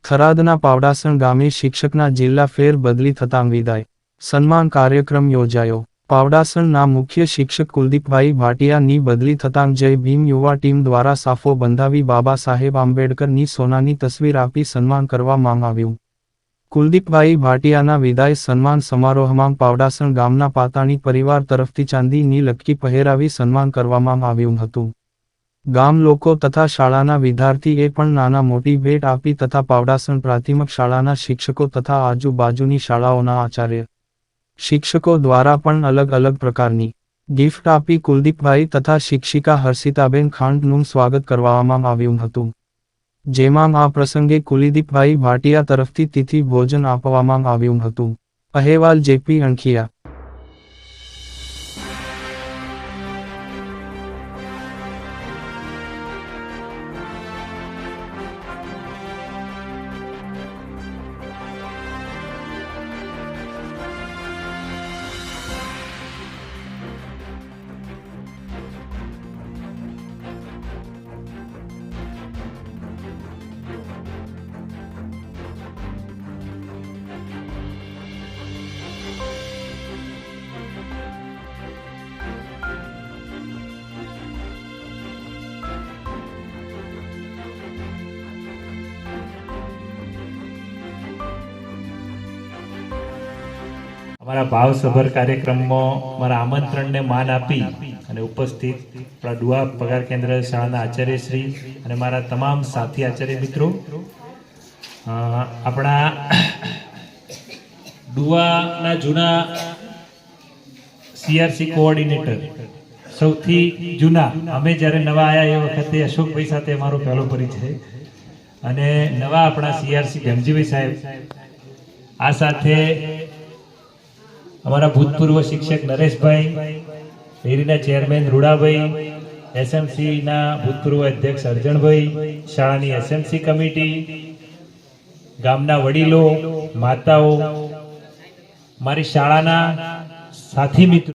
થરાદના પાવડાસણ ગામે શિક્ષકના જિલ્લા ફેર બદલી થતાં વિદાય સન્માન કાર્યક્રમ યોજાયો। પાવડાસણના મુખ્ય શિક્ષક કુલદીપભાઈ ભાટિયાની બદલી થતાં જય ભીમ યુવા ટીમ દ્વારા સાફો બંધાવી બાબા સાહેબ આંબેડકરની સોનાની તસવીર આપી સન્માન કરવામાં આવ્યું। કુલદીપભાઈ ભાટિયાના વિદાય સન્માન સમારોહમાં પાવડાસણ ગામના પાતાણી પરિવાર તરફથી ચાંદીની લટકી પહેરાવી સન્માન કરવામાં આવ્યું હતું। ગામ લોકો તથા શાળાના વિદ્યાર્થીએ પણ નાના મોટી ભેટ આપી તથા પાવડાસણ પ્રાથમિક શાળાના શિક્ષકો તથા આજુબાજુની શાળાઓના આચાર્ય શિક્ષકો દ્વારા પણ અલગ અલગ પ્રકારની ગિફ્ટ આપી કુલદીપભાઈ તથા શિક્ષિકા હર્ષિતાબેન ખાંડનું સ્વાગત કરવામાં આવ્યું હતું, જેમાં આ પ્રસંગે કુલદીપભાઈ ભાટિયા તરફથી તિથિ ભોજન આપવામાં આવ્યું હતું। અહેવાલ જેપી અણખિયા। અમારા ભાવસભર કાર્યક્રમમાં મારા આમંત્રણને માન આપી અને ઉપસ્થિત આપણા ડુઆ પગાર કેન્દ્ર શાળાના આચાર્યશ્રી અને મારા તમામ સાથી આચાર્ય મિત્રો, આપણા ડુઆના જૂના સીઆરસી કોઓર્ડિનેટર સૌથી જૂના, અમે જ્યારે નવા આવ્યા એ વખતે અશોકભાઈ સાથે અમારો પહેલો પરિચય અને નવા આપણા સીઆરસી ભેમજીભાઈ સાહેબ, આ સાથે हमारा भूतपूर्व शिक्षक नरेशभाई, डेरीना चेरमेन रूडाभाई, एसएमसी ना भूतपूर्व अध्यक्ष अर्जनभाई, शाळानी एसएमसी कमिटी, गामना वडीलो, माताओ, मारी शाळाना साथी मित्रों।